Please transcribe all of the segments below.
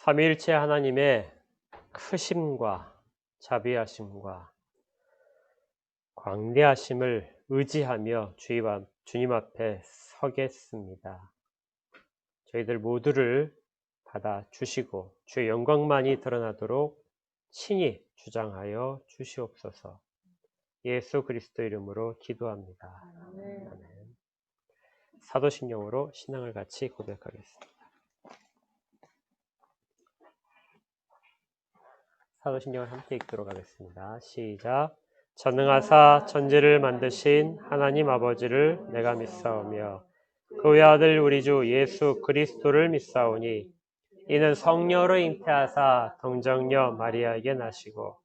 삼위일체 하나님의 크심과 자비하심과 광대하심을 의지하며 주님 앞에 서겠습니다. 저희들 모두를 받아주시고 주의 영광만이 드러나도록 친히 주장하여 주시옵소서. 예수 그리스도 이름으로 기도합니다. 아멘. 사도신경으로 신앙을 같이 고백하겠습니다. 사도신경을 함께 읽도록 하겠습니다. 시작. 전능하사 천지를 만드신 하나님 아버지를 내가 믿사오며 그 외아들 우리 주 예수 그리스도를 믿사오니 이는 성령으로 잉태하사 동정녀 마리아에게 나시고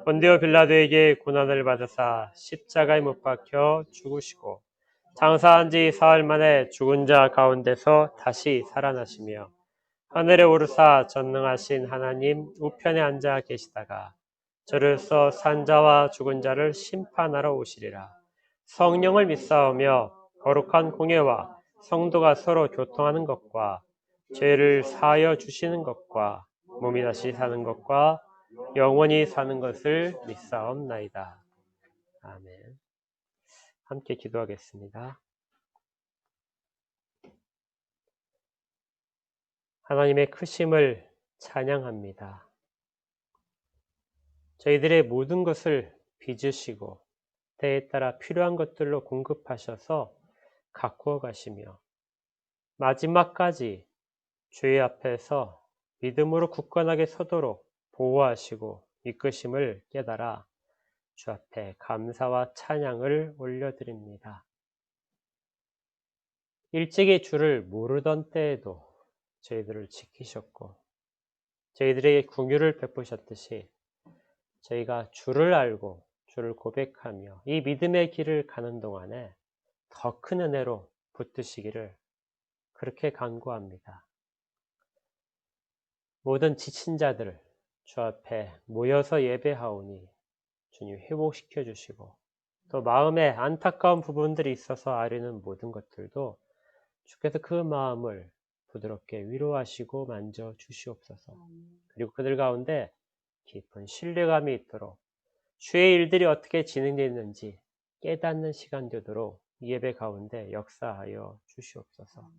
본디오 빌라도에게 고난을 받으사 십자가에 못 박혀 죽으시고 장사한 지 사흘 만에 죽은 자 가운데서 다시 살아나시며 하늘에 오르사 전능하신 하나님 우편에 앉아 계시다가 저로서 산자와 죽은 자를 심판하러 오시리라. 성령을 믿사오며 거룩한 공예와 성도가 서로 교통하는 것과 죄를 사하여 주시는 것과 몸이 다시 사는 것과 영원히 사는 것을 믿사옵나이다. 아멘. 함께 기도하겠습니다. 하나님의 크심을 찬양합니다. 저희들의 모든 것을 빚으시고 때에 따라 필요한 것들로 공급하셔서 가꾸어 가시며 마지막까지 주의 앞에서 믿음으로 굳건하게 서도록 보호하시고 이끄심을 깨달아 주 앞에 감사와 찬양을 올려드립니다. 일찍이 주를 모르던 때에도 저희들을 지키셨고 저희들에게 긍휼을 베푸셨듯이 저희가 주를 알고 주를 고백하며 이 믿음의 길을 가는 동안에 더 큰 은혜로 붙드시기를 그렇게 간구합니다. 모든 지친 자들을 주 앞에 모여서 예배하오니 주님 회복시켜 주시고 또 마음에 안타까운 부분들이 있어서 아뢰는 모든 것들도 주께서 그 마음을 부드럽게 위로하시고 만져 주시옵소서. 그리고 그들 가운데 깊은 신뢰감이 있도록 주의 일들이 어떻게 진행되는지 깨닫는 시간 되도록 예배 가운데 역사하여 주시옵소서.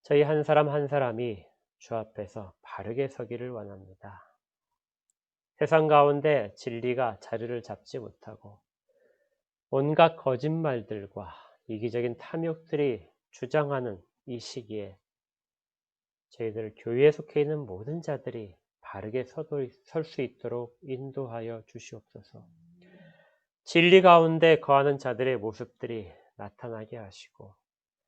저희 한 사람 한 사람이 주 앞에서 바르게 서기를 원합니다. 세상 가운데 진리가 자리를 잡지 못하고 온갖 거짓말들과 이기적인 탐욕들이 주장하는 이 시기에 저희들 교회에 속해 있는 모든 자들이 바르게 설 수 있도록 인도하여 주시옵소서. 진리 가운데 거하는 자들의 모습들이 나타나게 하시고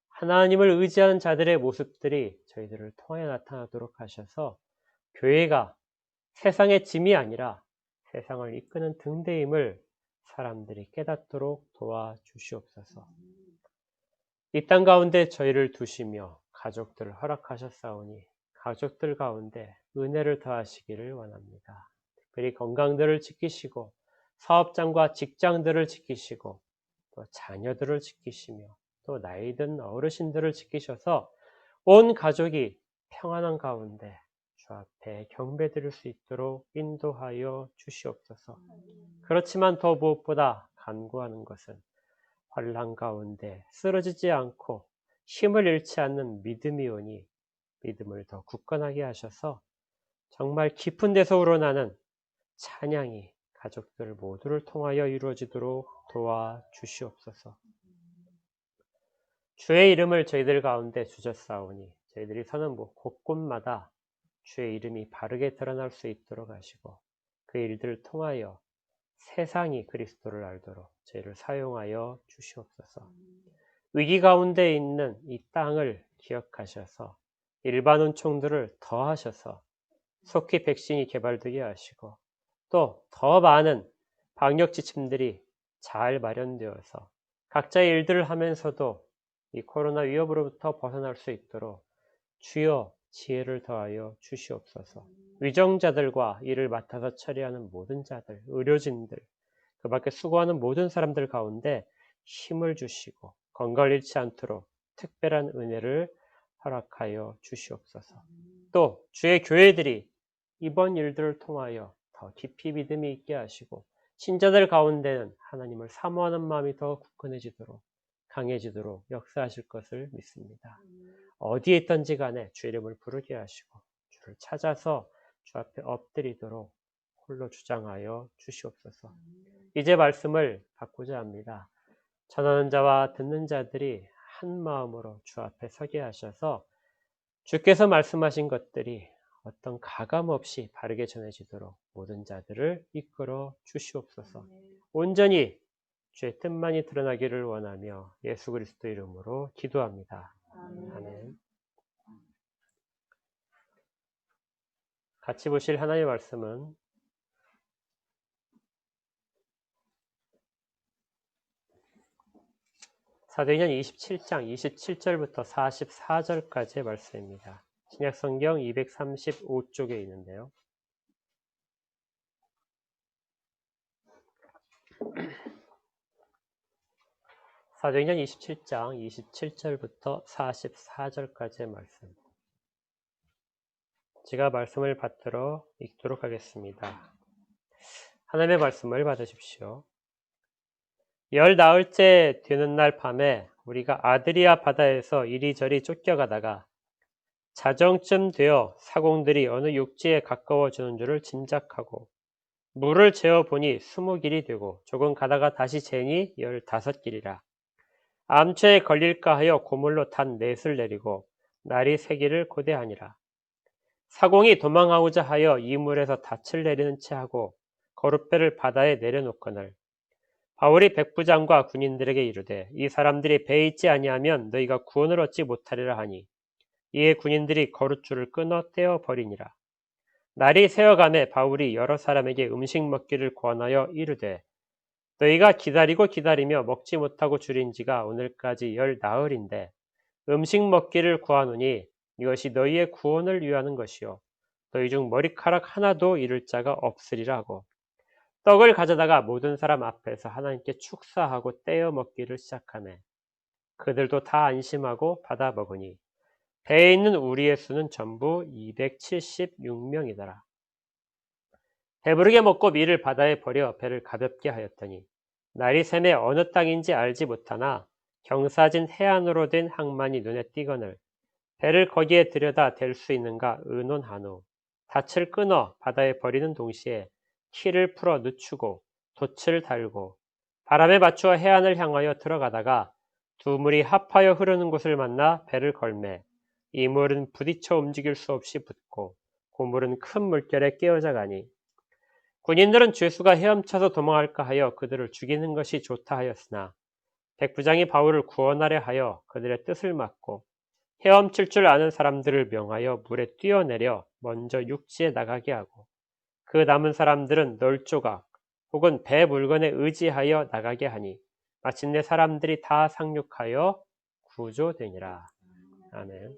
하나님을 의지하는 자들의 모습들이 저희들을 통해 나타나도록 하셔서 교회가 세상의 짐이 아니라 세상을 이끄는 등대임을 사람들이 깨닫도록 도와주시옵소서. 이 땅 가운데 저희를 두시며 가족들을 허락하셨사오니 가족들 가운데 은혜를 더하시기를 원합니다. 특별히 건강들을 지키시고 사업장과 직장들을 지키시고 또 자녀들을 지키시며 또 나이 든 어르신들을 지키셔서 온 가족이 평안한 가운데 주 앞에 경배드릴 수 있도록 인도하여 주시옵소서. 그렇지만 더 무엇보다 간구하는 것은 환난 가운데 쓰러지지 않고 힘을 잃지 않는 믿음이오니 믿음을 더 굳건하게 하셔서 정말 깊은 데서 우러나는 찬양이 가족들 모두를 통하여 이루어지도록 도와주시옵소서. 주의 이름을 저희들 가운데 주셨사오니 저희들이 서는 곳곳마다 주의 이름이 바르게 드러날 수 있도록 하시고 그 일들을 통하여 세상이 그리스도를 알도록 저희를 사용하여 주시옵소서. 위기 가운데 있는 이 땅을 기억하셔서 일반 은총들을 더하셔서 속히 백신이 개발되게 하시고 또 더 많은 방역 지침들이 잘 마련되어서 각자의 일들을 하면서도 이 코로나 위협으로부터 벗어날 수 있도록 주여 지혜를 더하여 주시옵소서. 위정자들과 이를 맡아서 처리하는 모든 자들, 의료진들, 그 밖에 수고하는 모든 사람들 가운데 힘을 주시고 건강을 잃지 않도록 특별한 은혜를 허락하여 주시옵소서. 또 주의 교회들이 이번 일들을 통하여 더 깊이 믿음이 있게 하시고 신자들 가운데는 하나님을 사모하는 마음이 더 굳건해지도록 강해지도록 역사하실 것을 믿습니다. 어디에 있든지 간에 주 이름을 부르게 하시고 주를 찾아서 주 앞에 엎드리도록 홀로 주장하여 주시옵소서. 이제 말씀을 받고자 합니다. 전하는 자와 듣는 자들이 한 마음으로 주 앞에 서게 하셔서 주께서 말씀하신 것들이 어떤 가감 없이 바르게 전해지도록 모든 자들을 이끌어 주시옵소서. 온전히 주의 뜻만이 드러나기를 원하며 예수 그리스도 이름으로 기도합니다. 아멘. 같이 보실 하나님의 말씀은 사도행전 27장 27절부터 44절까지의 말씀입니다. 신약성경 235쪽에 있는데요. 사도행전 27장 27절부터 44절까지의 말씀. 제가 말씀을 받들어 읽도록 하겠습니다. 하나님의 말씀을 받으십시오. 14일째 되는 날 밤에 우리가 아드리아 바다에서 이리저리 쫓겨가다가 자정쯤 되어 사공들이 어느 육지에 가까워지는 줄을 짐작하고 물을 재어보니 20길이 되고 조금 가다가 다시 재니 15길이라. 암초에 걸릴까 하여 고물로 단 넷을 내리고 날이 새기를 고대하니라. 사공이 도망하고자 하여 이물에서 닻을 내리는 채 하고 거룻배를 바다에 내려놓거늘 바울이 백부장과 군인들에게 이르되 이 사람들이 배에 있지 아니하면 너희가 구원을 얻지 못하리라 하니 이에 군인들이 거룻줄을 끊어 떼어 버리니라. 날이 새어가매 바울이 여러 사람에게 음식 먹기를 권하여 이르되 너희가 기다리고 기다리며 먹지 못하고 줄인 지가 오늘까지 10나흘인데 음식 먹기를 구하노니 이것이 너희의 구원을 위하는 것이요 너희 중 머리카락 하나도 잃을 자가 없으리라 하고 떡을 가져다가 모든 사람 앞에서 하나님께 축사하고 떼어 먹기를 시작하매 그들도 다 안심하고 받아 먹으니 배에 있는 우리의 수는 전부 276명이더라. 배부르게 먹고 밀을 바다에 버려 배를 가볍게 하였더니 날이 새매 어느 땅인지 알지 못하나 경사진 해안으로 된 항만이 눈에 띄거늘 배를 거기에 들여다 댈 수 있는가 의논한 후 닻을 끊어 바다에 버리는 동시에 키를 풀어 늦추고 돛을 달고 바람에 맞추어 해안을 향하여 들어가다가 두 물이 합하여 흐르는 곳을 만나 배를 걸매 이 물은 부딪혀 움직일 수 없이 붙고 고물은 큰 물결에 깨어져 가니 군인들은 죄수가 헤엄쳐서 도망할까 하여 그들을 죽이는 것이 좋다 하였으나 백부장이 바울을 구원하려 하여 그들의 뜻을 막고 헤엄칠 줄 아는 사람들을 명하여 물에 뛰어내려 먼저 육지에 나가게 하고 그 남은 사람들은 널조각 혹은 배 물건에 의지하여 나가게 하니 마침내 사람들이 다 상륙하여 구조되니라. 아멘.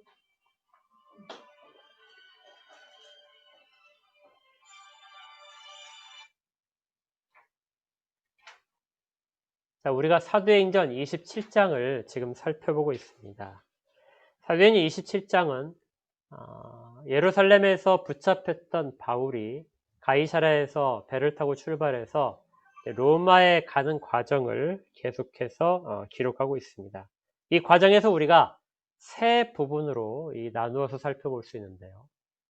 자, 우리가 사도행전 27장을 지금 살펴보고 있습니다. 사도행전 27장은 예루살렘에서 붙잡혔던 바울이 가이사랴에서 배를 타고 출발해서 로마에 가는 과정을 계속해서 기록하고 있습니다. 이 과정에서 우리가 세 부분으로 나누어서 살펴볼 수 있는데요.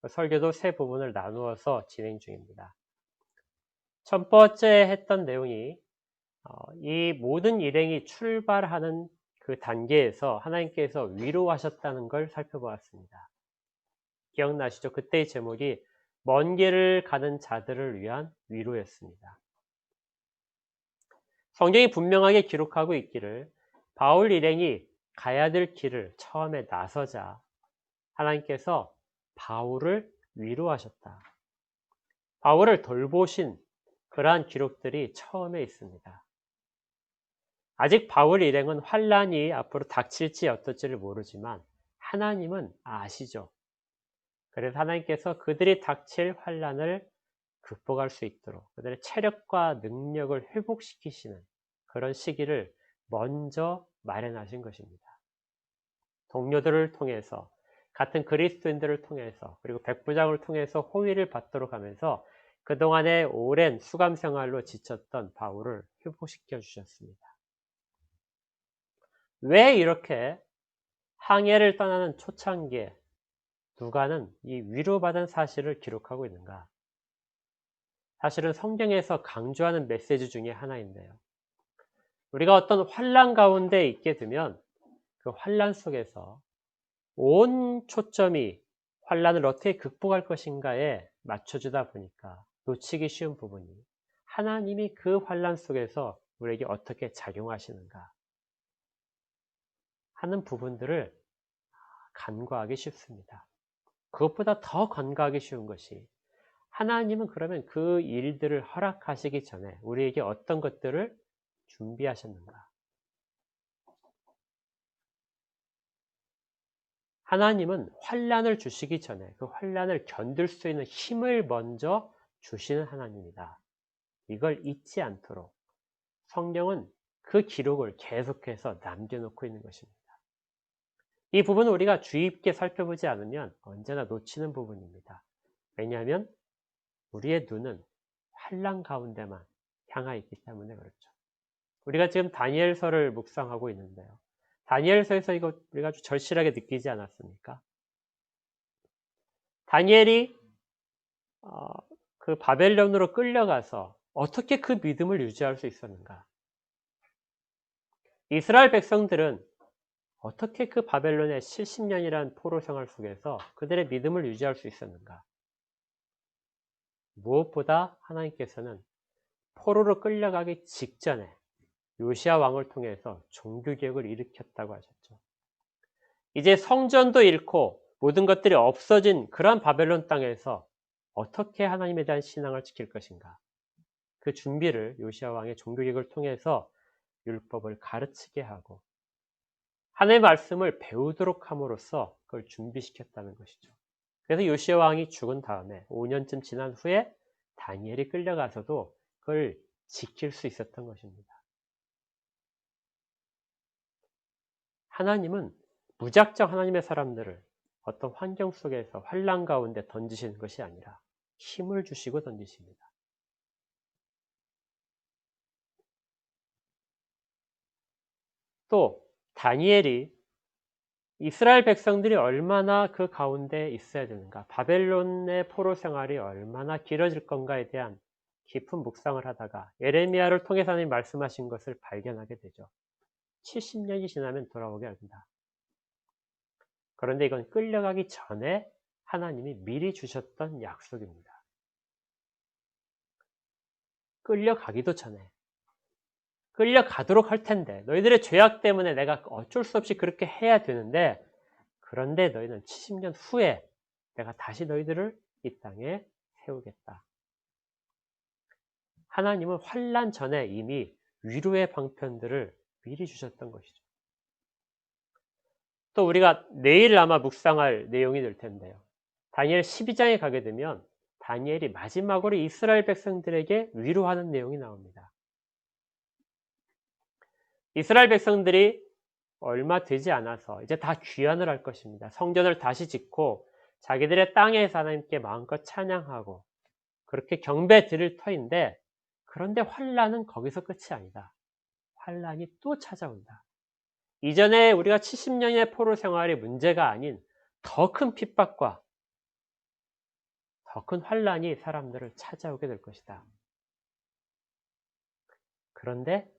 설교도 세 부분을 나누어서 진행 중입니다. 첫 번째 했던 내용이 이 모든 일행이 출발하는 그 단계에서 하나님께서 위로하셨다는 걸 살펴보았습니다. 기억나시죠? 그때의 제목이 먼 길을 가는 자들을 위한 위로였습니다. 성경이 분명하게 기록하고 있기를 바울 일행이 가야 될 길을 처음에 나서자 하나님께서 바울을 위로하셨다. 바울을 돌보신 그러한 기록들이 처음에 있습니다. 아직 바울 일행은 환란이 앞으로 닥칠지 어떨지를 모르지만 하나님은 아시죠. 그래서 하나님께서 그들이 닥칠 환란을 극복할 수 있도록 그들의 체력과 능력을 회복시키시는 그런 시기를 먼저 마련하신 것입니다. 동료들을 통해서 같은 그리스도인들을 통해서 그리고 백부장을 통해서 호의를 받도록 하면서 그동안의 오랜 수감 생활로 지쳤던 바울을 회복시켜 주셨습니다. 왜 이렇게 항해를 떠나는 초창기에 누가는 이 위로받은 사실을 기록하고 있는가? 사실은 성경에서 강조하는 메시지 중에 하나인데요. 우리가 어떤 환난 가운데 있게 되면 그 환난 속에서 온 초점이 환난을 어떻게 극복할 것인가에 맞춰주다 보니까 놓치기 쉬운 부분이 하나님이 그 환난 속에서 우리에게 어떻게 작용하시는가 하는 부분들을 간과하기 쉽습니다. 그것보다 더 간과하기 쉬운 것이 하나님은 그러면 그 일들을 허락하시기 전에 우리에게 어떤 것들을 준비하셨는가? 하나님은 환난을 주시기 전에 그 환난을 견딜 수 있는 힘을 먼저 주시는 하나님이다. 이걸 잊지 않도록 성경은 그 기록을 계속해서 남겨놓고 있는 것입니다. 이 부분은 우리가 주의 깊게 살펴보지 않으면 언제나 놓치는 부분입니다. 왜냐하면 우리의 눈은 환난 가운데만 향하 있기 때문에 그렇죠. 우리가 지금 다니엘서를 묵상하고 있는데요. 다니엘서에서 이거 우리가 아주 절실하게 느끼지 않았습니까? 다니엘이 그 바벨론으로 끌려가서 어떻게 그 믿음을 유지할 수 있었는가? 이스라엘 백성들은 어떻게 그 바벨론의 70년이라는 포로 생활 속에서 그들의 믿음을 유지할 수 있었는가? 무엇보다 하나님께서는 포로로 끌려가기 직전에 요시야 왕을 통해서 종교개혁을 일으켰다고 하셨죠. 이제 성전도 잃고 모든 것들이 없어진 그러한 바벨론 땅에서 어떻게 하나님에 대한 신앙을 지킬 것인가? 그 준비를 요시야 왕의 종교개혁을 통해서 율법을 가르치게 하고 하나님의 말씀을 배우도록 함으로써 그걸 준비시켰다는 것이죠. 그래서 요시야 왕이 죽은 다음에 5년쯤 지난 후에 다니엘이 끌려가서도 그걸 지킬 수 있었던 것입니다. 하나님은 무작정 하나님의 사람들을 어떤 환경 속에서 환난 가운데 던지시는 것이 아니라 힘을 주시고 던지십니다. 또 다니엘이 이스라엘 백성들이 얼마나 그 가운데 있어야 되는가, 바벨론의 포로 생활이 얼마나 길어질 건가에 대한 깊은 묵상을 하다가 예레미야를 통해서 하나님 말씀하신 것을 발견하게 되죠. 70년이 지나면 돌아오게 합니다. 그런데 이건 끌려가기 전에 하나님이 미리 주셨던 약속입니다. 끌려가기도 전에 끌려가도록 할 텐데 너희들의 죄악 때문에 내가 어쩔 수 없이 그렇게 해야 되는데 그런데 너희는 70년 후에 내가 다시 너희들을 이 땅에 세우겠다. 하나님은 환난 전에 이미 위로의 방편들을 미리 주셨던 것이죠. 또 우리가 내일 아마 묵상할 내용이 될 텐데요. 다니엘 12장에 가게 되면 다니엘이 마지막으로 이스라엘 백성들에게 위로하는 내용이 나옵니다. 이스라엘 백성들이 얼마 되지 않아서 이제 다 귀환을 할 것입니다. 성전을 다시 짓고 자기들의 땅에서 하나님께 마음껏 찬양하고 그렇게 경배 드릴 터인데 그런데 환난은 거기서 끝이 아니다. 환난이 또 찾아온다. 이전에 우리가 70년의 포로 생활이 문제가 아닌 더 큰 핍박과 더 큰 환난이 사람들을 찾아오게 될 것이다. 그런데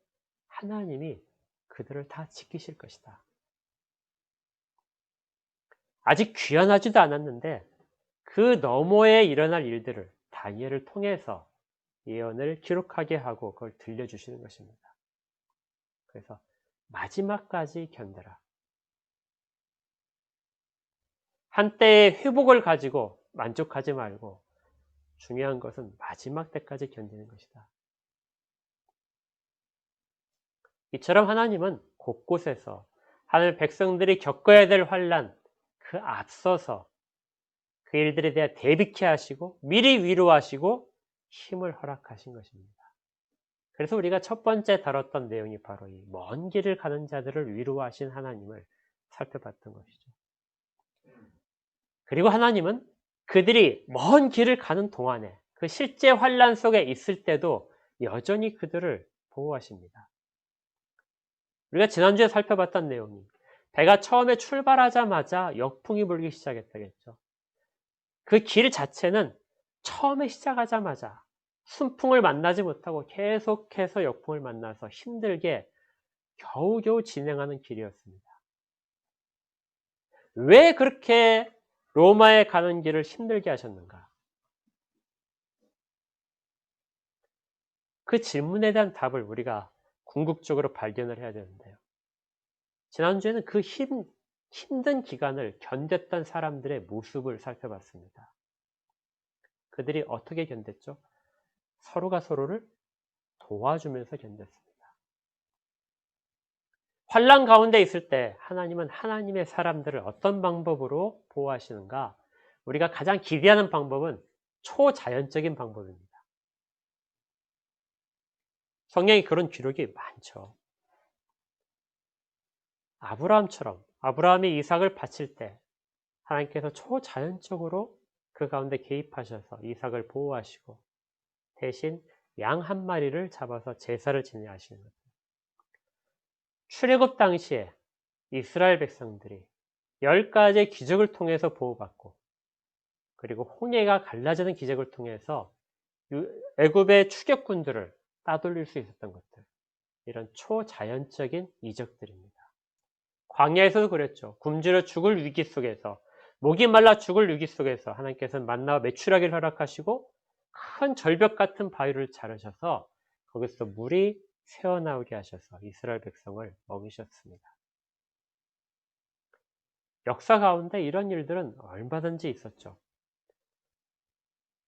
하나님이 그들을 다 지키실 것이다. 아직 귀환하지도 않았는데 그 너머에 일어날 일들을 다니엘을 통해서 예언을 기록하게 하고 그걸 들려주시는 것입니다. 그래서 마지막까지 견뎌라. 한때의 회복을 가지고 만족하지 말고 중요한 것은 마지막 때까지 견디는 것이다. 이처럼 하나님은 곳곳에서 하나님의 백성들이 겪어야 될 환난 그 앞서서 그 일들에 대해 대비케 하시고 미리 위로하시고 힘을 허락하신 것입니다. 그래서 우리가 첫 번째 다뤘던 내용이 바로 이 먼 길을 가는 자들을 위로하신 하나님을 살펴봤던 것이죠. 그리고 하나님은 그들이 먼 길을 가는 동안에 그 실제 환난 속에 있을 때도 여전히 그들을 보호하십니다. 우리가 지난주에 살펴봤던 내용이 배가 처음에 출발하자마자 역풍이 불기 시작했다겠죠. 그 길 자체는 처음에 시작하자마자 순풍을 만나지 못하고 계속해서 역풍을 만나서 힘들게 겨우겨우 진행하는 길이었습니다. 왜 그렇게 로마에 가는 길을 힘들게 하셨는가? 그 질문에 대한 답을 우리가 궁극적으로 발견을 해야 되는데요. 지난주에는 그 힘든 기간을 견뎠던 사람들의 모습을 살펴봤습니다. 그들이 어떻게 견뎠죠? 서로가 서로를 도와주면서 견뎠습니다. 환난 가운데 있을 때 하나님은 하나님의 사람들을 어떤 방법으로 보호하시는가? 우리가 가장 기대하는 방법은 초자연적인 방법입니다. 성경에 그런 기록이 많죠. 아브라함처럼 아브라함이 이삭을 바칠 때 하나님께서 초자연적으로 그 가운데 개입하셔서 이삭을 보호하시고 대신 양 한 마리를 잡아서 제사를 지내게 하시는 것. 출애굽 당시에 이스라엘 백성들이 10가지의 기적을 통해서 보호받고 그리고 홍해가 갈라지는 기적을 통해서 애굽의 추격군들을 따돌릴 수 있었던 것들. 이런 초자연적인 이적들입니다. 광야에서도 그랬죠. 굶주려 죽을 위기 속에서 목이 말라 죽을 위기 속에서 하나님께서는 만나와 메추라기를 허락하시고 큰 절벽 같은 바위를 자르셔서 거기서 물이 새어나오게 하셔서 이스라엘 백성을 먹이셨습니다. 역사 가운데 이런 일들은 얼마든지 있었죠.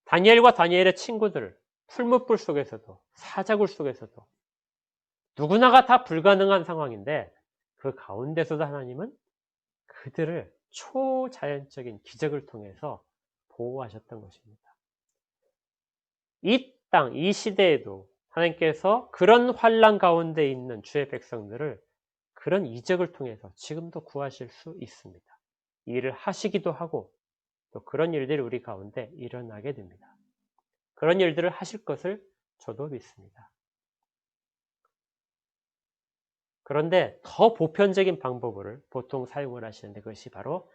다니엘과 다니엘의 친구들, 풀무불 속에서도 사자굴 속에서도 누구나가 다 불가능한 상황인데 그 가운데서도 하나님은 그들을 초자연적인 기적을 통해서 보호하셨던 것입니다. 이 땅, 이 시대에도 하나님께서 그런 환난 가운데 있는 주의 백성들을 그런 이적을 통해서 지금도 구하실 수 있습니다. 일을 하시기도 하고 또 그런 일들이 우리 가운데 일어나게 됩니다. 그런 일들을 하실 것을 저도 믿습니다. 그런데 더 보편적인 방법을 보통 사용을 하시는데 그것이 바로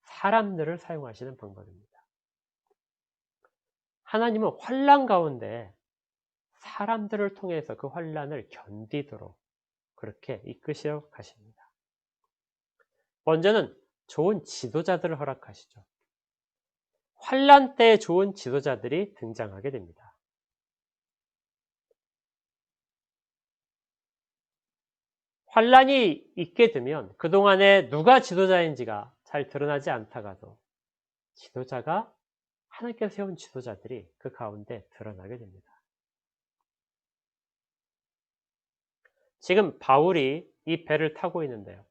사람들을 사용하시는 방법입니다. 하나님은 환난 가운데 사람들을 통해서 그 환난을 견디도록 그렇게 이끄시어 가십니다. 먼저는 좋은 지도자들을 허락하시죠. 환난 때에 좋은 지도자들이 등장하게 됩니다. 환난이 있게 되면 그동안에 누가 지도자인지가 잘 드러나지 않다가도 지도자가 하나님께서 세운 지도자들이 그 가운데 드러나게 됩니다. 지금 바울이 이 배를 타고 있는데요.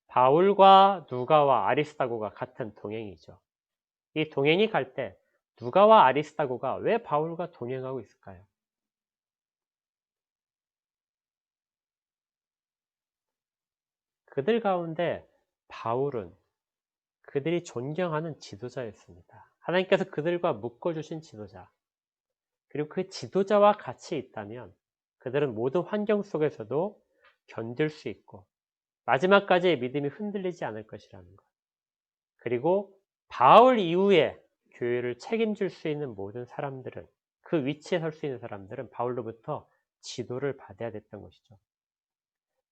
바울과 누가와 아리스다고가 같은 동행이죠. 이 동행이 갈 때 누가와 아리스다고가 왜 바울과 동행하고 있을까요? 그들 가운데 바울은 그들이 존경하는 지도자였습니다. 하나님께서 그들과 묶어주신 지도자. 그리고 그 지도자와 같이 있다면 그들은 모든 환경 속에서도 견딜 수 있고 마지막까지의 믿음이 흔들리지 않을 것이라는 것. 그리고 바울 이후에 교회를 책임질 수 있는 모든 사람들은 그 위치에 설 수 있는 사람들은 바울로부터 지도를 받아야 됐던 것이죠.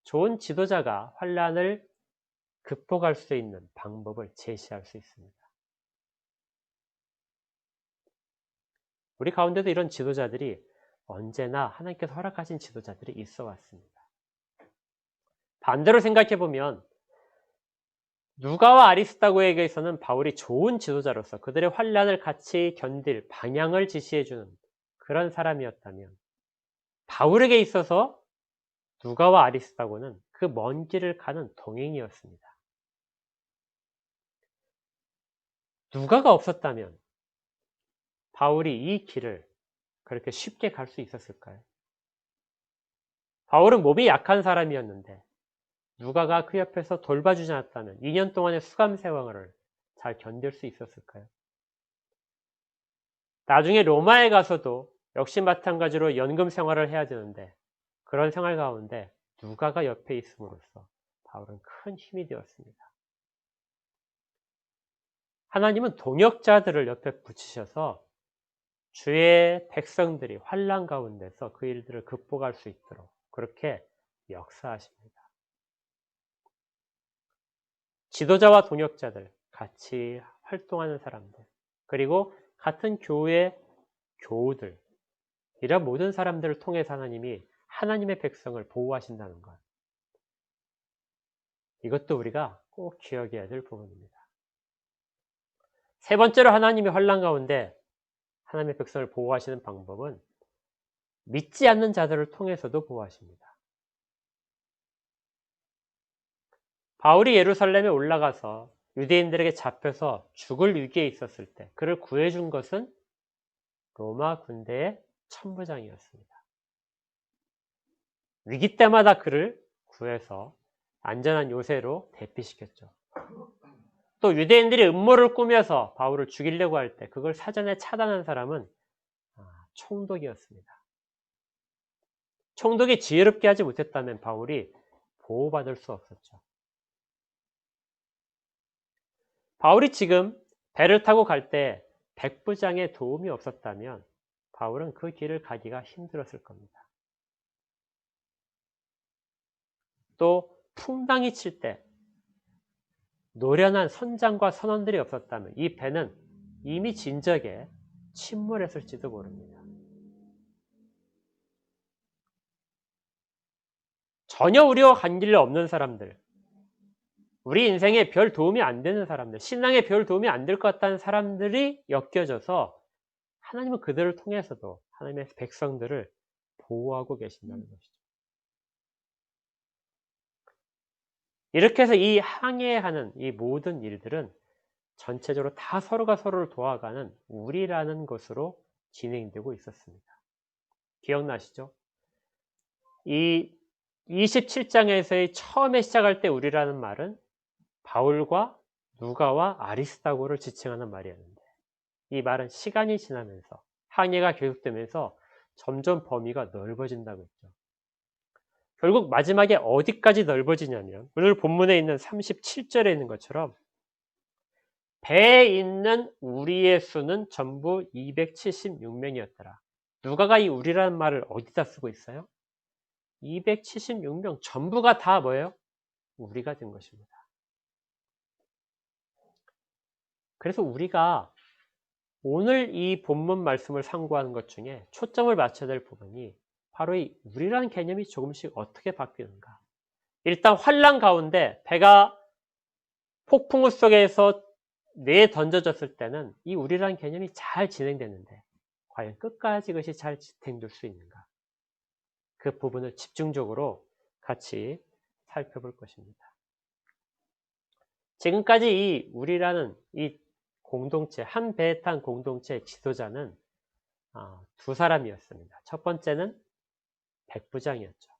좋은 지도자가 환난을 극복할 수 있는 방법을 제시할 수 있습니다. 우리 가운데도 이런 지도자들이 언제나 하나님께서 허락하신 지도자들이 있어 왔습니다. 반대로 생각해 보면 누가와 아리스다고에게서는 바울이 좋은 지도자로서 그들의 환난을 같이 견딜 방향을 지시해 주는 그런 사람이었다면 바울에게 있어서 누가와 아리스다고는 그 먼 길을 가는 동행이었습니다. 누가가 없었다면 바울이 이 길을 그렇게 쉽게 갈 수 있었을까요? 바울은 몸이 약한 사람이었는데 누가가 그 옆에서 돌봐주지 않았다면 2년 동안의 수감 생활을 잘 견딜 수 있었을까요? 나중에 로마에 가서도 역시 마찬가지로 연금 생활을 해야 되는데 그런 생활 가운데 누가가 옆에 있음으로써 바울은 큰 힘이 되었습니다. 하나님은 동역자들을 옆에 붙이셔서 주의 백성들이 환난 가운데서 그 일들을 극복할 수 있도록 그렇게 역사하십니다. 지도자와 동역자들, 같이 활동하는 사람들, 그리고 같은 교회 교우들, 이런 모든 사람들을 통해서 하나님이 하나님의 백성을 보호하신다는 것. 이것도 우리가 꼭 기억해야 될 부분입니다. 세 번째로 하나님이 환난 가운데 하나님의 백성을 보호하시는 방법은 믿지 않는 자들을 통해서도 보호하십니다. 바울이 예루살렘에 올라가서 유대인들에게 잡혀서 죽을 위기에 있었을 때 그를 구해준 것은 로마 군대의 천부장이었습니다. 위기 때마다 그를 구해서 안전한 요새로 대피시켰죠. 또 유대인들이 음모를 꾸며서 바울을 죽이려고 할 때 그걸 사전에 차단한 사람은 총독이었습니다. 총독이 지혜롭게 하지 못했다면 바울이 보호받을 수 없었죠. 바울이 지금 배를 타고 갈 때 백부장의 도움이 없었다면 바울은 그 길을 가기가 힘들었을 겁니다. 또 풍랑이 칠 때 노련한 선장과 선원들이 없었다면 이 배는 이미 진적에 침몰했을지도 모릅니다. 전혀 우리와 관계를 없는 사람들, 우리 인생에 별 도움이 안 되는 사람들, 신앙에 별 도움이 안 될 것 같다는 사람들이 엮여져서 하나님은 그들을 통해서도 하나님의 백성들을 보호하고 계신다는 것이죠. 이렇게 해서 이 항해하는 이 모든 일들은 전체적으로 다 서로가 서로를 도와가는 우리라는 것으로 진행되고 있었습니다. 기억나시죠? 이 27장에서의 처음에 시작할 때 우리라는 말은 바울과 누가와 아리스다고를 지칭하는 말이었는데 이 말은 시간이 지나면서 항해가 계속되면서 점점 범위가 넓어진다고 했죠. 결국 마지막에 어디까지 넓어지냐면 오늘 본문에 있는 37절에 있는 것처럼 배에 있는 우리의 수는 전부 276명이었더라. 누가가 이 우리라는 말을 어디다 쓰고 있어요? 276명 전부가 다 뭐예요? 우리가 된 것입니다. 그래서 우리가 오늘 이 본문 말씀을 상고하는 것 중에 초점을 맞춰야 될 부분이 바로 이 우리라는 개념이 조금씩 어떻게 바뀌는가. 일단 환난 가운데 배가 폭풍우 속에서 내던져졌을 때는 이 우리라는 개념이 잘 진행되는데 과연 끝까지 그것이 잘 진행될 수 있는가. 그 부분을 집중적으로 같이 살펴볼 것입니다. 지금까지 이 우리라는 이 공동체, 한 배에 탄 공동체의 지도자는 두 사람이었습니다. 첫 번째는 백부장이었죠.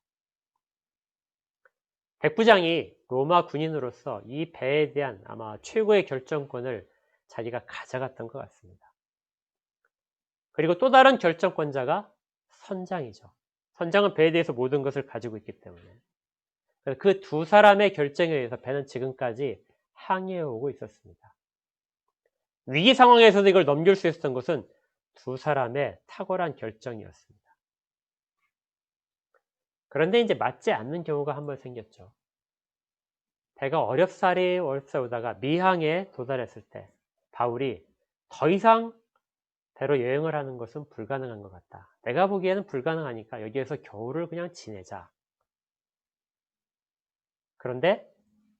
백부장이 로마 군인으로서 이 배에 대한 아마 최고의 결정권을 자기가 가져갔던 것 같습니다. 그리고 또 다른 결정권자가 선장이죠. 선장은 배에 대해서 모든 것을 가지고 있기 때문에 그 두 사람의 결정에 의해서 배는 지금까지 항해해 오고 있었습니다. 위기 상황에서도 이걸 넘길 수 있었던 것은 두 사람의 탁월한 결정이었습니다. 그런데 이제 맞지 않는 경우가 한 번 생겼죠. 배가 어렵사리 오다가 미항에 도달했을 때 바울이 더 이상 배로 여행을 하는 것은 불가능한 것 같다. 내가 보기에는 불가능하니까 여기에서 겨울을 그냥 지내자. 그런데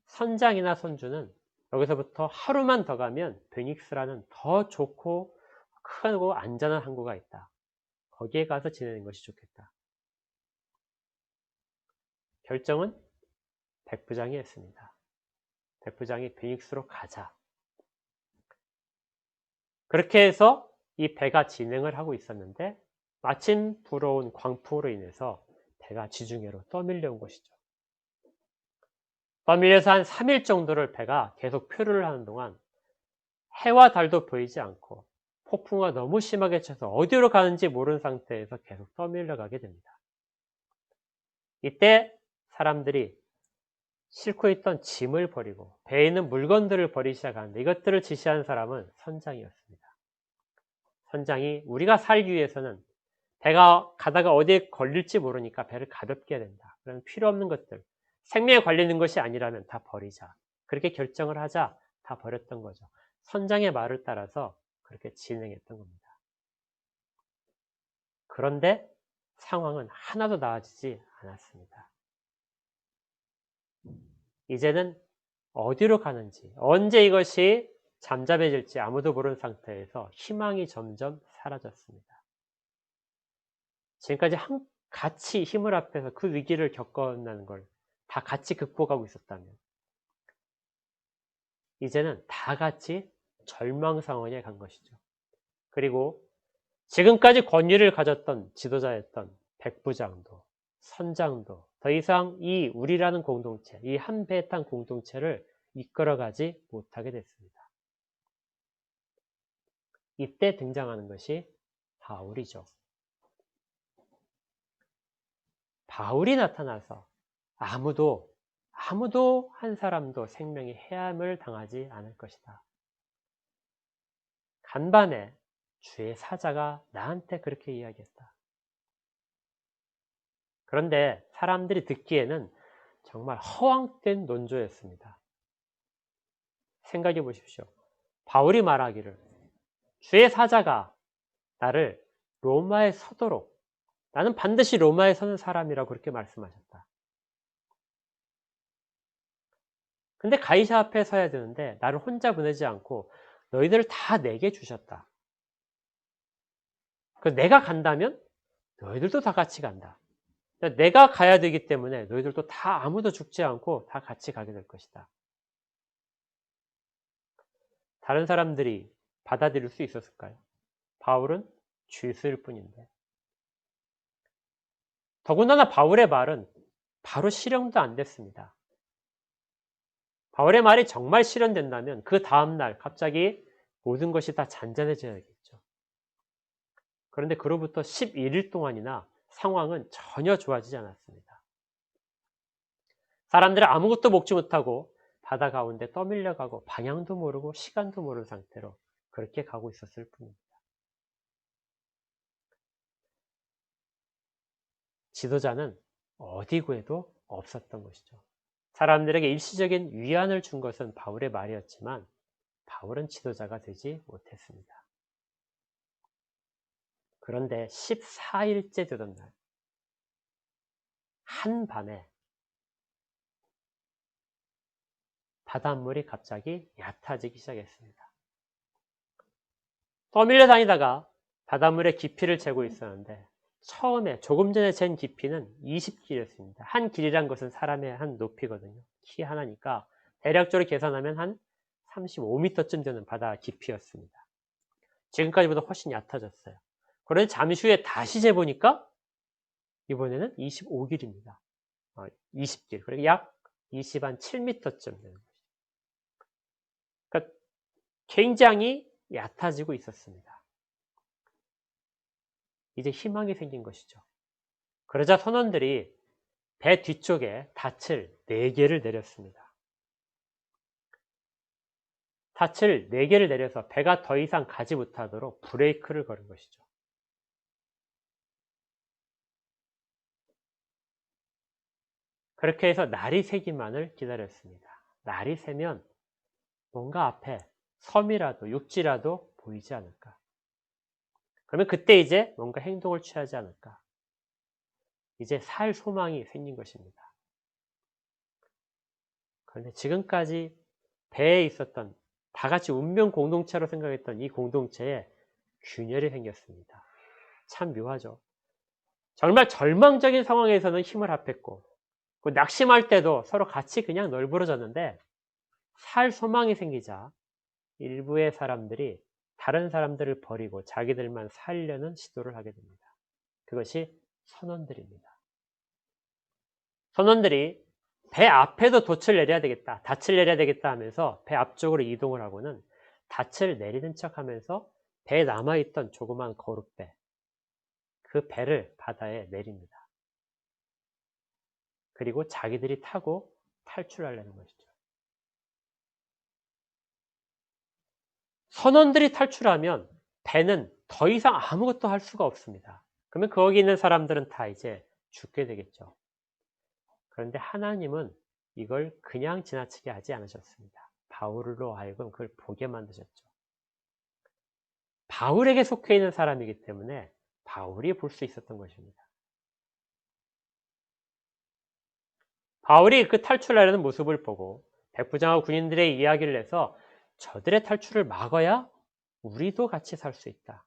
선장이나 선주는 여기서부터 하루만 더 가면 베닉스라는 더 좋고 크고 안전한 항구가 있다. 거기에 가서 지내는 것이 좋겠다. 결정은 백부장이 했습니다. 백부장이 베닉스로 가자. 그렇게 해서 이 배가 진행을 하고 있었는데 마침 불어온 광풍으로 인해서 배가 지중해로 떠밀려온 것이죠. 떠밀려서 한 3일 정도를 배가 계속 표류를 하는 동안 해와 달도 보이지 않고 폭풍우가 너무 심하게 쳐서 어디로 가는지 모르는 상태에서 계속 떠밀려 가게 됩니다. 이때 사람들이 싣고 있던 짐을 버리고 배에 있는 물건들을 버리기 시작하는데, 이것들을 지시한 사람은 선장이었습니다. 선장이 우리가 살기 위해서는 배가 가다가 어디에 걸릴지 모르니까 배를 가볍게 해야 된다. 그럼 필요 없는 것들, 생명에 관련된 것이 아니라면 다 버리자. 그렇게 결정을 하자 다 버렸던 거죠. 선장의 말을 따라서 그렇게 진행했던 겁니다. 그런데 상황은 하나도 나아지지 않았습니다. 이제는 어디로 가는지, 언제 이것이 잠잠해질지 아무도 모르는 상태에서 희망이 점점 사라졌습니다. 지금까지 같이 힘을 합해서 그 위기를 겪어내는 걸 다 같이 극복하고 있었다면, 이제는 다 같이 절망 상황에 간 것이죠. 그리고 지금까지 권위를 가졌던 지도자였던 백부장도 선장도 더 이상 이 우리라는 공동체, 이 한 배에 탄 공동체를 이끌어가지 못하게 됐습니다. 이때 등장하는 것이 바울이죠. 바울이 나타나서 아무도 한 사람도 생명의 해함을 당하지 않을 것이다. 간밤에 주의 사자가 나한테 그렇게 이야기했다. 그런데 사람들이 듣기에는 정말 허황된 논조였습니다. 생각해 보십시오. 바울이 말하기를 주의 사자가 나를 로마에 서도록, 나는 반드시 로마에 서는 사람이라고 그렇게 말씀하셨다. 근데 가이사 앞에 서야 되는데 나를 혼자 보내지 않고 너희들을 다 내게 주셨다. 내가 간다면 너희들도 다 같이 간다. 내가 가야 되기 때문에 너희들도 다 아무도 죽지 않고 다 같이 가게 될 것이다. 다른 사람들이 받아들일 수 있었을까요? 바울은 쥐수일 뿐인데. 더군다나 바울의 말은 바로 실현도 안 됐습니다. 바울의 말이 정말 실현된다면 그 다음날 갑자기 모든 것이 다 잔잔해져야겠죠. 그런데 그로부터 11일 동안이나 상황은 전혀 좋아지지 않았습니다. 사람들은 아무것도 먹지 못하고 바다 가운데 떠밀려가고 방향도 모르고 시간도 모르는 상태로 그렇게 가고 있었을 뿐입니다. 지도자는 어디 구해도 없었던 것이죠. 사람들에게 일시적인 위안을 준 것은 바울의 말이었지만 바울은 지도자가 되지 못했습니다. 그런데 14일째 되던 날, 한밤에 바닷물이 갑자기 얕아지기 시작했습니다. 떠밀려 다니다가 바닷물의 깊이를 재고 있었는데 처음에 조금 전에 잰 깊이는 20길이었습니다. 한 길이란 것은 사람의 한 높이거든요. 키 하나니까 대략적으로 계산하면 한 35m쯤 되는 바다 깊이였습니다. 지금까지보다 훨씬 얕아졌어요. 그런데 잠시 후에 다시 재보니까 이번에는 25길입니다. 20길. 그러니까 약 27m쯤 되는 것이죠. 그러니까 굉장히 얕아지고 있었습니다. 이제 희망이 생긴 것이죠. 그러자 선원들이 배 뒤쪽에 닻을 4개를 내렸습니다. 닻을 4개를 내려서 배가 더 이상 가지 못하도록 브레이크를 걸은 것이죠. 그렇게 해서 날이 새기만을 기다렸습니다. 날이 새면 뭔가 앞에 섬이라도 육지라도 보이지 않을까. 그러면 그때 이제 뭔가 행동을 취하지 않을까. 이제 살 소망이 생긴 것입니다. 그런데 지금까지 배에 있었던 다 같이 운명 공동체로 생각했던 이 공동체에 균열이 생겼습니다. 참 묘하죠. 정말 절망적인 상황에서는 힘을 합했고 낙심할 때도 서로 같이 그냥 널브러졌는데 살 소망이 생기자 일부의 사람들이 다른 사람들을 버리고 자기들만 살려는 시도를 하게 됩니다. 그것이 선원들입니다. 선원들이 배 앞에도 돛을 내려야 되겠다, 닻을 내려야 되겠다 하면서 배 앞쪽으로 이동을 하고는 닻을 내리는 척하면서 배에 남아있던 조그만 거룻배, 그 배를 바다에 내립니다. 그리고 자기들이 타고 탈출하려는 것이죠. 선원들이 탈출하면 배는 더 이상 아무것도 할 수가 없습니다. 그러면 거기 있는 사람들은 다 이제 죽게 되겠죠. 그런데 하나님은 이걸 그냥 지나치게 하지 않으셨습니다. 바울로 하여금 그걸 보게 만드셨죠. 바울에게 속해 있는 사람이기 때문에 바울이 볼 수 있었던 것입니다. 바울이 그 탈출하려는 모습을 보고 백부장하고 군인들의 이야기를 해서 저들의 탈출을 막아야 우리도 같이 살 수 있다.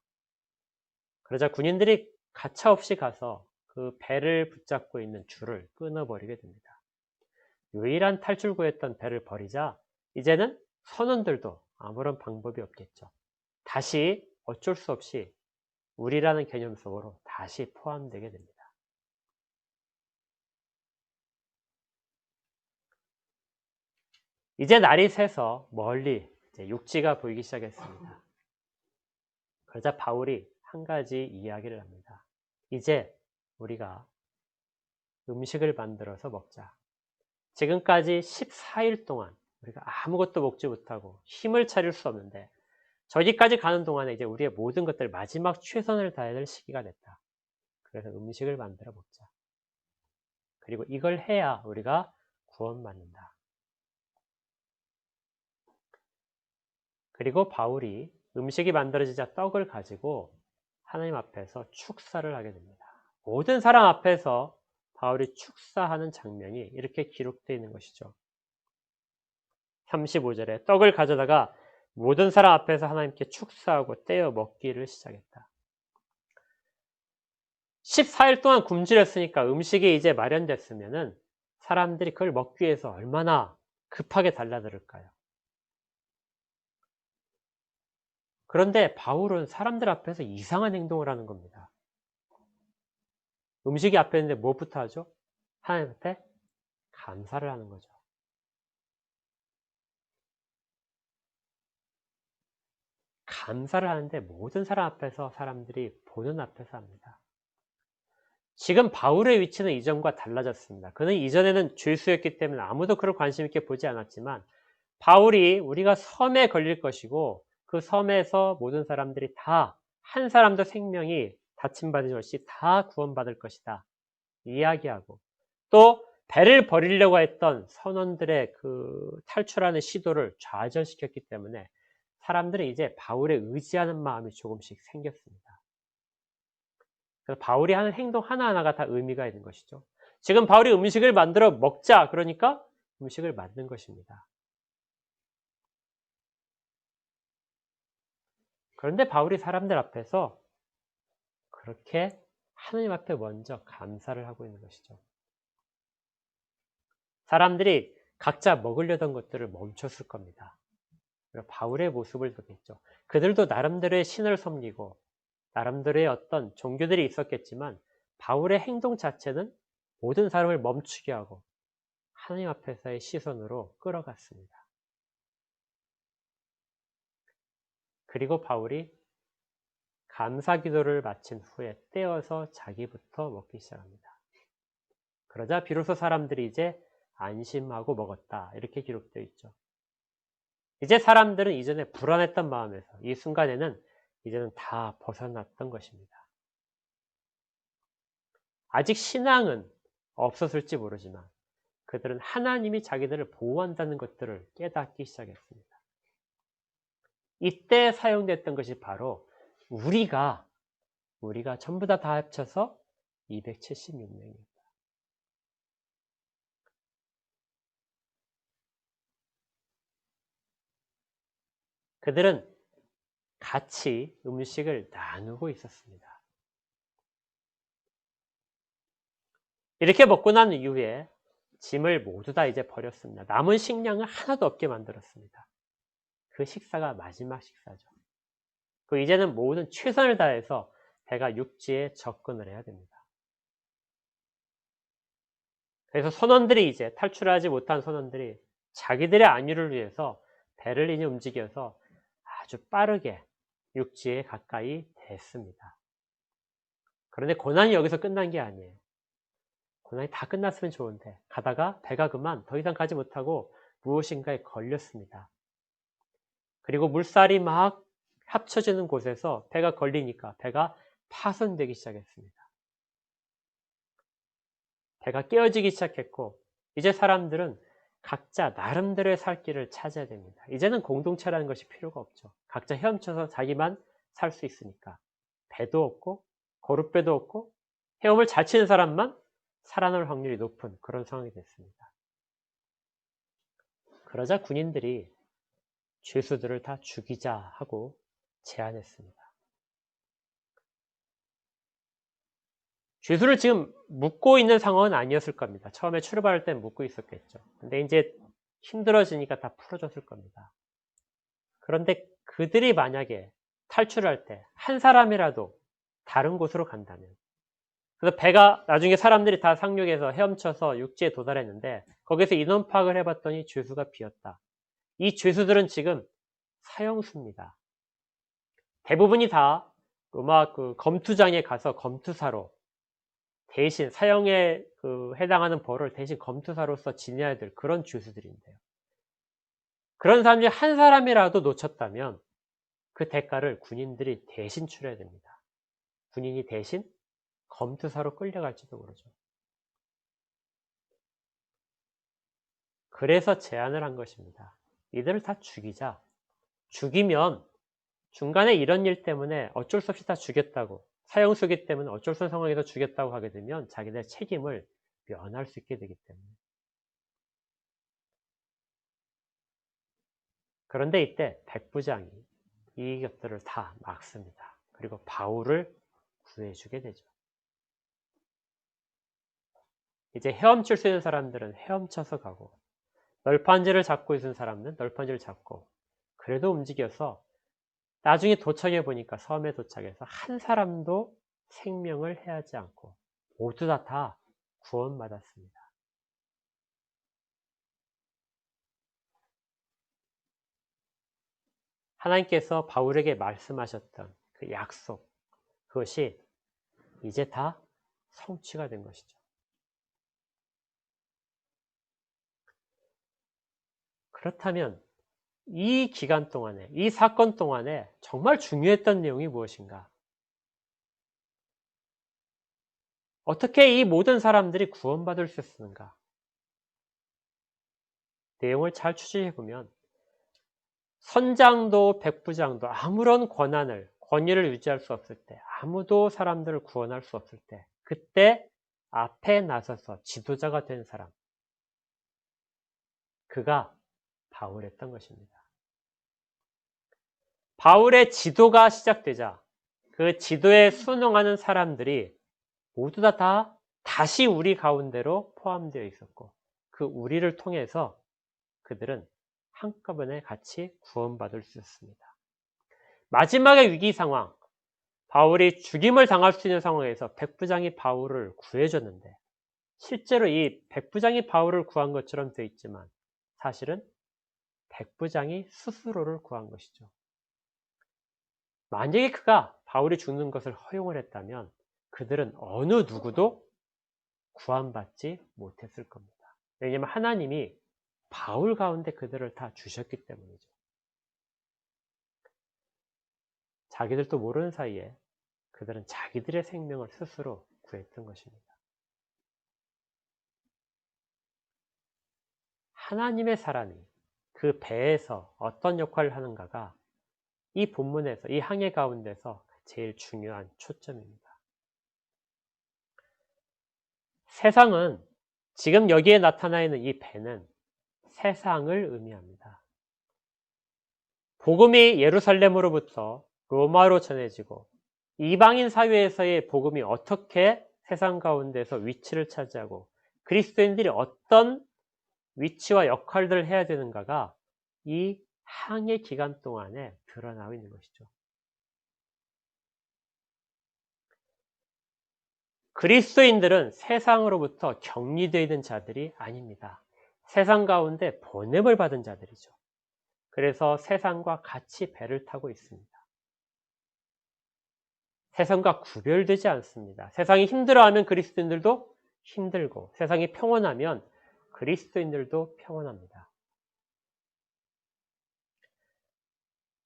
그러자 군인들이 가차없이 가서 그 배를 붙잡고 있는 줄을 끊어버리게 됩니다. 유일한 탈출구였던 배를 버리자 이제는 선원들도 아무런 방법이 없겠죠. 다시 어쩔 수 없이 우리라는 개념 속으로 다시 포함되게 됩니다. 이제 날이 새서 멀리 이제 육지가 보이기 시작했습니다. 그러자 바울이 한 가지 이야기를 합니다. 이제 우리가 음식을 만들어서 먹자. 지금까지 14일 동안 우리가 아무것도 먹지 못하고 힘을 차릴 수 없는데 저기까지 가는 동안에 이제 우리의 모든 것들 마지막 최선을 다해야 될 시기가 됐다. 그래서 음식을 만들어 먹자. 그리고 이걸 해야 우리가 구원받는다. 그리고 바울이 음식이 만들어지자 떡을 가지고 하나님 앞에서 축사를 하게 됩니다. 모든 사람 앞에서 바울이 축사하는 장면이 이렇게 기록되어 있는 것이죠. 35절에 떡을 가져다가 모든 사람 앞에서 하나님께 축사하고 떼어 먹기를 시작했다. 14일 동안 굶주렸으니까 음식이 이제 마련됐으면은 사람들이 그걸 먹기 위해서 얼마나 급하게 달려들을까요? 그런데 바울은 사람들 앞에서 이상한 행동을 하는 겁니다. 음식이 앞에 있는데 무엇부터 하죠? 하나님한테 감사를 하는 거죠. 감사를 하는데 모든 사람 앞에서 사람들이 보는 앞에서 합니다. 지금 바울의 위치는 이전과 달라졌습니다. 그는 이전에는 죄수였기 때문에 아무도 그를 관심 있게 보지 않았지만 바울이 우리가 섬에 걸릴 것이고 그 섬에서 모든 사람들이 다 한 사람도 생명이 다침받을 것이 다 구원받을 것이다. 이야기하고 또 배를 버리려고 했던 선원들의 그 탈출하는 시도를 좌절시켰기 때문에 사람들이 이제 바울에 의지하는 마음이 조금씩 생겼습니다. 그래서 바울이 하는 행동 하나하나가 다 의미가 있는 것이죠. 지금 바울이 음식을 만들어 먹자 그러니까 음식을 만든 것입니다. 그런데 바울이 사람들 앞에서 그렇게 하나님 앞에 먼저 감사를 하고 있는 것이죠. 사람들이 각자 먹으려던 것들을 멈췄을 겁니다. 바울의 모습을 보겠죠. 그들도 나름대로의 신을 섬기고 나름대로의 어떤 종교들이 있었겠지만 바울의 행동 자체는 모든 사람을 멈추게 하고 하나님 앞에서의 시선으로 끌어갔습니다. 그리고 바울이 감사 기도를 마친 후에 떼어서 자기부터 먹기 시작합니다. 그러자 비로소 사람들이 이제 안심하고 먹었다. 이렇게 기록되어 있죠. 이제 사람들은 이전에 불안했던 마음에서 이 순간에는 이제는 다 벗어났던 것입니다. 아직 신앙은 없었을지 모르지만 그들은 하나님이 자기들을 보호한다는 것들을 깨닫기 시작했습니다. 이때 사용됐던 것이 바로 우리가 전부 다 합쳐서 276명입니다. 그들은 같이 음식을 나누고 있었습니다. 이렇게 먹고 난 이후에 짐을 모두 다 이제 버렸습니다. 남은 식량을 하나도 없게 만들었습니다. 그 식사가 마지막 식사죠. 이제는 모든 최선을 다해서 배가 육지에 접근을 해야 됩니다. 그래서 선원들이 이제 탈출하지 못한 선원들이 자기들의 안위를 위해서 배를 이제 움직여서 아주 빠르게 육지에 가까이 됐습니다. 그런데 고난이 여기서 끝난 게 아니에요. 고난이 다 끝났으면 좋은데 가다가 배가 그만 더 이상 가지 못하고 무엇인가에 걸렸습니다. 그리고 물살이 막 합쳐지는 곳에서 배가 걸리니까 배가 파손되기 시작했습니다. 배가 깨어지기 시작했고 이제 사람들은 각자 나름대로의 살 길을 찾아야 됩니다. 이제는 공동체라는 것이 필요가 없죠. 각자 헤엄쳐서 자기만 살 수 있으니까. 배도 없고 거룻배도 없고 헤엄을 잘 치는 사람만 살아날 확률이 높은 그런 상황이 됐습니다. 그러자 군인들이 죄수들을 다 죽이자 하고 제안했습니다. 죄수를 지금 묶고 있는 상황은 아니었을 겁니다. 처음에 출발할 땐 묶고 있었겠죠. 근데 이제 힘들어지니까 다 풀어줬을 겁니다. 그런데 그들이 만약에 탈출할 때 한 사람이라도 다른 곳으로 간다면, 그래서 배가 나중에 사람들이 다 상륙해서 헤엄쳐서 육지에 도달했는데 거기서 인원 파악을 해봤더니 죄수가 비었다. 이 죄수들은 지금 사형수입니다. 대부분이 다 로마 그 검투장에 가서 검투사로 대신 사형에 해당하는 벌을 대신 검투사로서 지내야 될 그런 죄수들인데요. 그런 사람 중에 한 사람이라도 놓쳤다면 그 대가를 군인들이 대신 치러야 됩니다. 군인이 대신 검투사로 끌려갈지도 모르죠. 그래서 제안을 한 것입니다. 이들을 다 죽이자. 죽이면 중간에 이런 일 때문에 어쩔 수 없이 다 죽였다고, 사형수기 때문에 어쩔 수 없는 상황에서 죽였다고 하게 되면 자기들 책임을 면할 수 있게 되기 때문에. 그런데 이때 백부장이 이것들을 다 막습니다. 그리고 바울을 구해주게 되죠. 이제 헤엄칠 수 있는 사람들은 헤엄쳐서 가고, 널판지를 잡고 있는 사람은 널판지를 잡고, 그래도 움직여서 나중에 도착해 보니까 섬에 도착해서 한 사람도 생명을 해하지 않고 모두 다 구원받았습니다. 하나님께서 바울에게 말씀하셨던 그 약속, 그것이 이제 다 성취가 된 것이죠. 그렇다면 이 기간 동안에, 이 사건 동안에 정말 중요했던 내용이 무엇인가? 어떻게 이 모든 사람들이 구원받을 수 있었는가? 내용을 잘 추적해보면 선장도 백부장도 아무런 권위를 유지할 수 없을 때, 아무도 사람들을 구원할 수 없을 때, 그때 앞에 나서서 지도자가 된 사람, 그가 바울이었던 것입니다. 바울의 지도가 시작되자 그 지도에 순응하는 사람들이 모두 다 다시 우리 가운데로 포함되어 있었고, 그 우리를 통해서 그들은 한꺼번에 같이 구원받을 수 있었습니다. 마지막의 위기 상황, 바울이 죽임을 당할 수 있는 상황에서 백부장이 바울을 구해줬는데, 실제로 이 백부장이 바울을 구한 것처럼 되어 있지만 사실은 백부장이 스스로를 구한 것이죠. 만약에 그가 바울이 죽는 것을 허용을 했다면 그들은 어느 누구도 구원받지 못했을 겁니다. 왜냐하면 하나님이 바울 가운데 그들을 다 주셨기 때문이죠. 자기들도 모르는 사이에 그들은 자기들의 생명을 스스로 구했던 것입니다. 하나님의 사람이 그 배에서 어떤 역할을 하는가가 이 본문에서, 이 항해 가운데서 제일 중요한 초점입니다. 세상은, 지금 여기에 나타나 있는 이 배는 세상을 의미합니다. 복음이 예루살렘으로부터 로마로 전해지고 이방인 사회에서의 복음이 어떻게 세상 가운데서 위치를 차지하고 그리스도인들이 어떤 위치와 역할들을 해야 되는가가 이 항해 기간 동안에 드러나고 있는 것이죠. 그리스도인들은 세상으로부터 격리되어 있는 자들이 아닙니다. 세상 가운데 보냄을 받은 자들이죠. 그래서 세상과 같이 배를 타고 있습니다. 세상과 구별되지 않습니다. 세상이 힘들어하면 그리스도인들도 힘들고, 세상이 평온하면 그리스도인들도 평온합니다.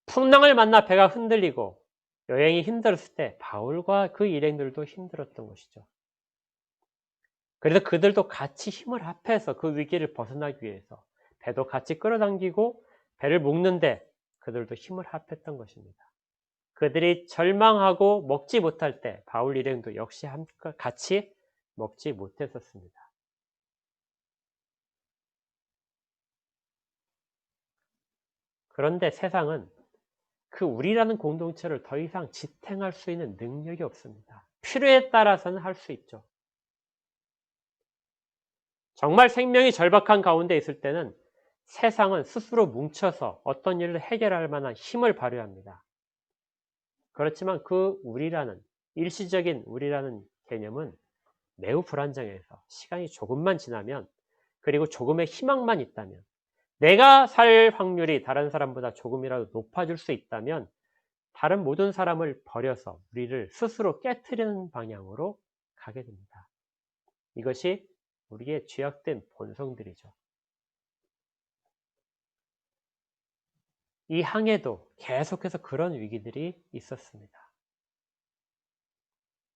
풍랑을 만나 배가 흔들리고 여행이 힘들었을 때 바울과 그 일행들도 힘들었던 것이죠. 그래서 그들도 같이 힘을 합해서 그 위기를 벗어나기 위해서 배도 같이 끌어당기고 배를 묶는데 그들도 힘을 합했던 것입니다. 그들이 절망하고 먹지 못할 때 바울 일행도 역시 같이 먹지 못했었습니다. 그런데 세상은 그 우리라는 공동체를 더 이상 지탱할 수 있는 능력이 없습니다. 필요에 따라서는 할 수 있죠. 정말 생명이 절박한 가운데 있을 때는 세상은 스스로 뭉쳐서 어떤 일을 해결할 만한 힘을 발휘합니다. 그렇지만 그 우리라는, 일시적인 우리라는 개념은 매우 불안정해서 시간이 조금만 지나면, 그리고 조금의 희망만 있다면, 내가 살 확률이 다른 사람보다 조금이라도 높아질 수 있다면 다른 모든 사람을 버려서 우리를 스스로 깨트리는 방향으로 가게 됩니다. 이것이 우리의 죄악된 본성들이죠. 이 항해도 계속해서 그런 위기들이 있었습니다.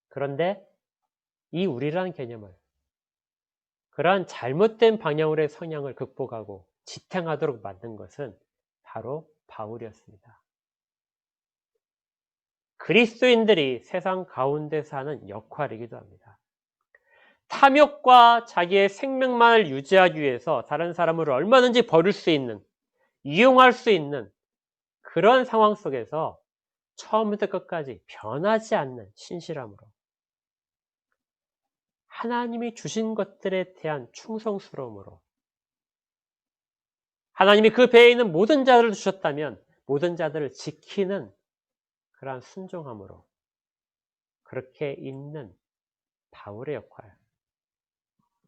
그런데 이 우리라는 개념을, 그러한 잘못된 방향으로의 성향을 극복하고 지탱하도록 만든 것은 바로 바울이었습니다. 그리스도인들이 세상 가운데서 하는 역할이기도 합니다. 탐욕과 자기의 생명만을 유지하기 위해서 다른 사람을 얼마든지 버릴 수 있는, 이용할 수 있는 그런 상황 속에서 처음부터 끝까지 변하지 않는 신실함으로 하나님이 주신 것들에 대한 충성스러움으로, 하나님이 그 배에 있는 모든 자들을 주셨다면 모든 자들을 지키는 그러한 순종함으로 그렇게 있는 바울의 역할,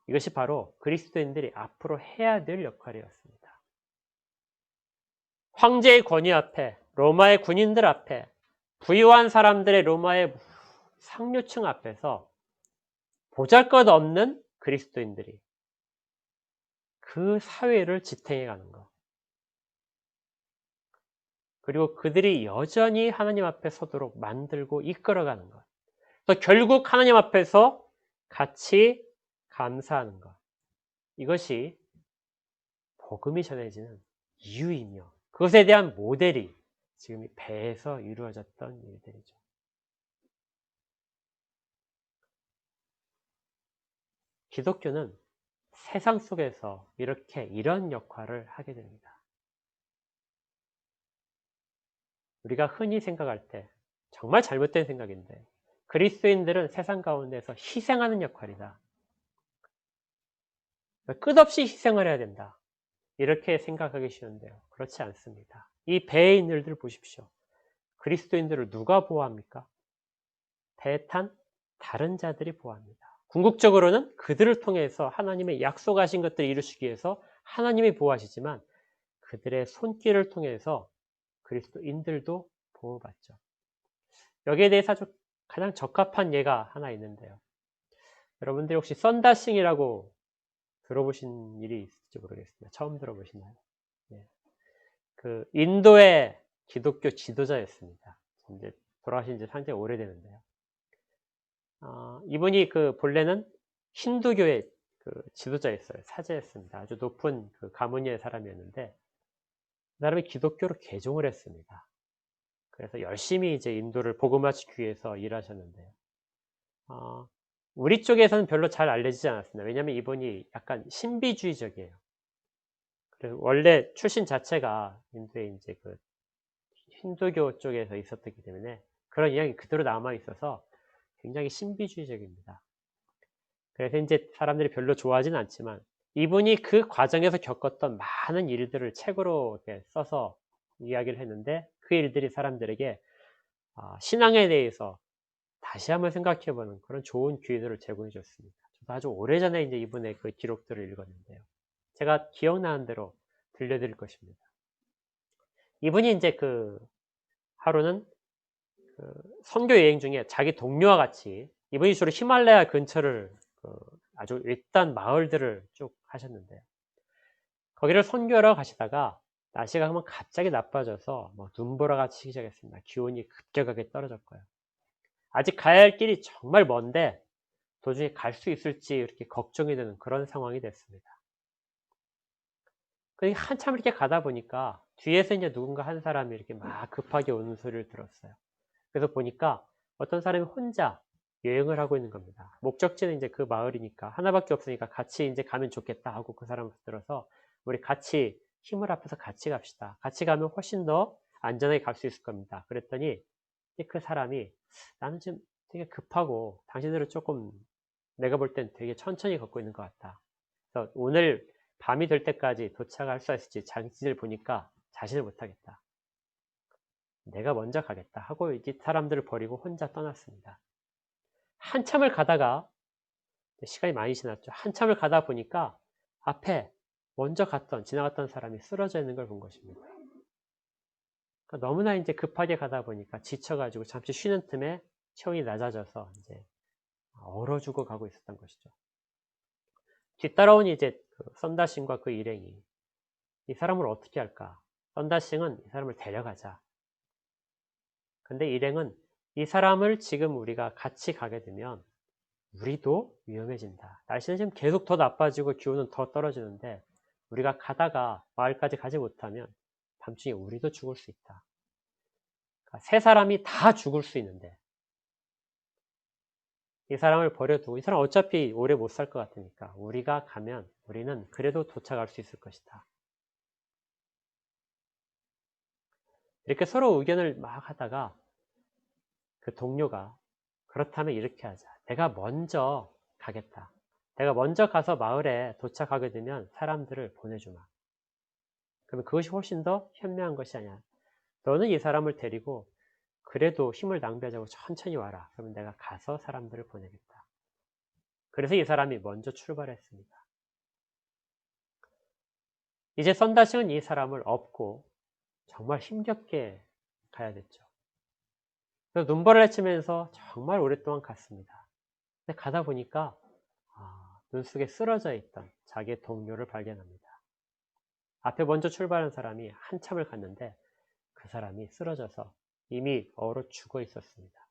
이것이 바로 그리스도인들이 앞으로 해야 될 역할이었습니다. 황제의 권위 앞에, 로마의 군인들 앞에, 부유한 사람들의 로마의 상류층 앞에서 보잘것없는 그리스도인들이 그 사회를 지탱해 가는 것, 그리고 그들이 여전히 하나님 앞에 서도록 만들고 이끌어가는 것, 또 결국 하나님 앞에서 같이 감사하는 것, 이것이 복음이 전해지는 이유이며 그것에 대한 모델이 지금 이 배에서 이루어졌던 일들이죠. 기독교는 세상 속에서 이런 역할을 하게 됩니다. 우리가 흔히 생각할 때 정말 잘못된 생각인데, 그리스도인들은 세상 가운데서 희생하는 역할이다, 끝없이 희생을 해야 된다, 이렇게 생각하기 쉬운데요. 그렇지 않습니다. 이 배에 있는 일들 보십시오. 그리스도인들을 누가 보호합니까? 배에 탄 다른 자들이 보호합니다. 궁극적으로는 그들을 통해서 하나님의 약속하신 것들을 이루시기 위해서 하나님이 보호하시지만 그들의 손길을 통해서 그리스도인들도 보호받죠. 여기에 대해서 아주 가장 적합한 예가 하나 있는데요. 여러분들이 혹시 썬다싱이라고 들어보신 일이 있을지 모르겠습니다. 처음 들어보시나요? 네. 그 인도의 기독교 지도자였습니다. 이제 돌아가신 지 상당히 오래되는데요. 이분이 본래는 힌두교의 지도자였어요. 사제였습니다. 아주 높은 가문의 사람이었는데 그 사람이 기독교로 개종을 했습니다. 그래서 열심히 이제 인도를 복음화 시키기 위해서 일하셨는데요. 우리 쪽에서는 별로 잘 알려지지 않았습니다. 왜냐하면 이분이 약간 신비주의적이에요. 그래서 원래 출신 자체가 인도의 이제 힌두교 쪽에서 있었기 때문에 그런 이야기 그대로 남아 있어서 굉장히 신비주의적입니다. 그래서 이제 사람들이 별로 좋아하지는 않지만 이분이 그 과정에서 겪었던 많은 일들을 책으로 이렇게 써서 이야기를 했는데 그 일들이 사람들에게 신앙에 대해서 다시 한번 생각해보는 그런 좋은 기회들을 제공해 줬습니다. 저도 아주 오래전에 이제 이분의 그 기록들을 읽었는데요. 제가 기억나는 대로 들려드릴 것입니다. 이분이 이제 하루는 선교 여행 중에 자기 동료와 같이 이분이 주로 히말라야 근처를 아주 외딴 마을들을 쭉 하셨는데요. 거기를 선교하러 가시다가 날씨가 한번 갑자기 나빠져서 눈보라가 치기 시작했습니다. 기온이 급격하게 떨어졌고요. 아직 가야 할 길이 정말 먼데 도중에 갈 수 있을지 이렇게 걱정이 되는 그런 상황이 됐습니다. 한참 이렇게 가다 보니까 뒤에서 이제 누군가 한 사람이 이렇게 막 급하게 오는 소리를 들었어요. 그래서 보니까 어떤 사람이 혼자 여행을 하고 있는 겁니다. 목적지는 이제 그 마을이니까 하나밖에 없으니까 같이 이제 가면 좋겠다 하고 그 사람을 들어서 우리 같이 힘을 합해서 같이 갑시다. 같이 가면 훨씬 더 안전하게 갈 수 있을 겁니다. 그랬더니 그 사람이 나는 지금 되게 급하고 당신들은 조금 내가 볼 땐 되게 천천히 걷고 있는 것 같다. 그래서 오늘 밤이 될 때까지 도착할 수 있을지 자기를 보니까 자신을 못하겠다. 내가 먼저 가겠다 하고 이제 사람들을 버리고 혼자 떠났습니다. 한참을 가다가 시간이 많이 지났죠. 한참을 가다 보니까 앞에 먼저 지나갔던 사람이 쓰러져 있는 걸 본 것입니다. 그러니까 너무나 이제 급하게 가다 보니까 지쳐가지고 잠시 쉬는 틈에 체온이 낮아져서 이제 얼어 죽어 가고 있었던 것이죠. 뒤따라온 이제 썬다싱과 그 일행이 이 사람을 어떻게 할까? 썬다싱은 이 사람을 데려가자. 근데 일행은 이 사람을 지금 우리가 같이 가게 되면 우리도 위험해진다. 날씨는 지금 계속 더 나빠지고 기온은 더 떨어지는데 우리가 가다가 마을까지 가지 못하면 밤중에 우리도 죽을 수 있다. 그러니까 세 사람이 다 죽을 수 있는데 이 사람을 버려두고 이 사람 어차피 오래 못 살 것 같으니까 우리가 가면 우리는 그래도 도착할 수 있을 것이다. 이렇게 서로 의견을 막 하다가 그 동료가 그렇다면 이렇게 하자. 내가 먼저 가겠다. 내가 먼저 가서 마을에 도착하게 되면 사람들을 보내주마. 그러면 그것이 훨씬 더 현명한 것이 아니야. 너는 이 사람을 데리고 그래도 힘을 낭비하지 않고 천천히 와라. 그러면 내가 가서 사람들을 보내겠다. 그래서 이 사람이 먼저 출발했습니다. 이제 썬다싱은 이 사람을 업고 정말 힘겹게 가야 됐죠. 그래서 눈보라를 헤치면서 정말 오랫동안 갔습니다. 근데 가다 보니까 눈 속에 쓰러져 있던 자기의 동료를 발견합니다. 앞에 먼저 출발한 사람이 한참을 갔는데 그 사람이 쓰러져서 이미 얼어 죽어 있었습니다.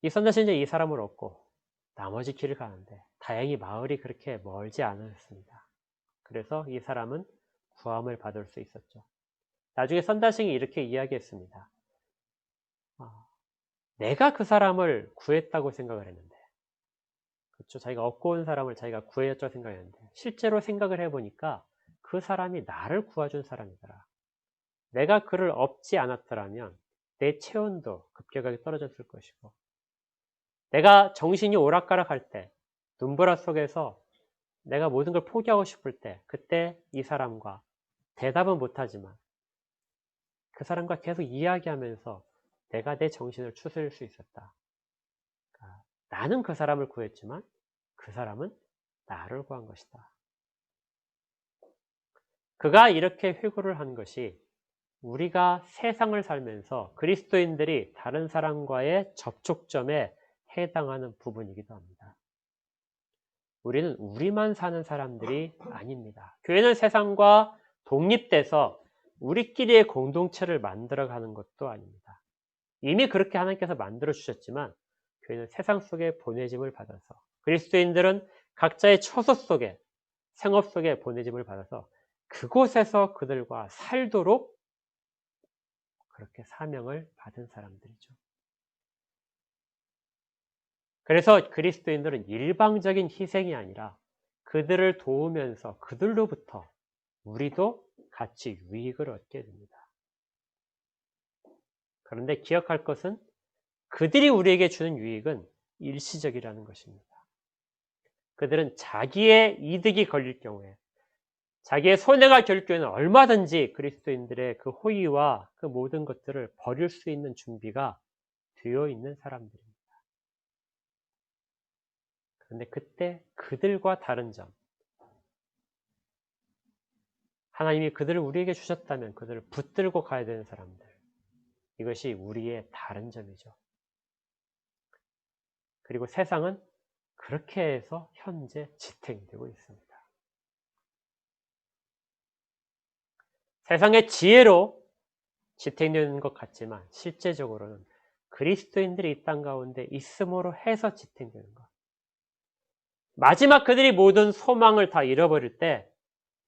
이 선자신은 이 사람을 얻고 나머지 길을 가는데 다행히 마을이 그렇게 멀지 않았습니다. 그래서 이 사람은 구함을 받을 수 있었죠. 나중에 선다싱이 이렇게 이야기했습니다. 내가 그 사람을 구했다고 생각을 했는데, 그렇죠. 자기가 얻고 온 사람을 자기가 구했다고 생각했는데 실제로 생각을 해보니까 그 사람이 나를 구해준 사람이더라. 내가 그를 업지 않았더라면 내 체온도 급격하게 떨어졌을 것이고 내가 정신이 오락가락할 때 눈보라 속에서 내가 모든 걸 포기하고 싶을 때 그때 이 사람과 대답은 못하지만 그 사람과 계속 이야기하면서 내가 내 정신을 추스릴 수 있었다. 그러니까 나는 그 사람을 구했지만 그 사람은 나를 구한 것이다. 그가 이렇게 회고를 한 것이 우리가 세상을 살면서 그리스도인들이 다른 사람과의 접촉점에 해당하는 부분이기도 합니다. 우리는 우리만 사는 사람들이 아닙니다. 교회는 세상과 독립돼서 우리끼리의 공동체를 만들어가는 것도 아닙니다. 이미 그렇게 하나님께서 만들어 주셨지만 교회는 세상 속에 보내짐을 받아서 그리스도인들은 각자의 처소 속에 생업 속에 보내짐을 받아서 그곳에서 그들과 살도록 그렇게 사명을 받은 사람들이죠. 그래서 그리스도인들은 일방적인 희생이 아니라 그들을 도우면서 그들로부터 우리도 같이 유익을 얻게 됩니다. 그런데 기억할 것은 그들이 우리에게 주는 유익은 일시적이라는 것입니다. 그들은 자기의 이득이 걸릴 경우에 자기의 손해가 결 경우에는 얼마든지 그리스도인들의 그 호의와 그 모든 것들을 버릴 수 있는 준비가 되어 있는 사람들입니다. 그런데 그때 그들과 다른 점, 하나님이 그들을 우리에게 주셨다면 그들을 붙들고 가야 되는 사람들. 이것이 우리의 다른 점이죠. 그리고 세상은 그렇게 해서 현재 지탱되고 있습니다. 세상의 지혜로 지탱되는 것 같지만 실제적으로는 그리스도인들이 이 땅 가운데 있음으로 해서 지탱되는 것. 마지막 그들이 모든 소망을 다 잃어버릴 때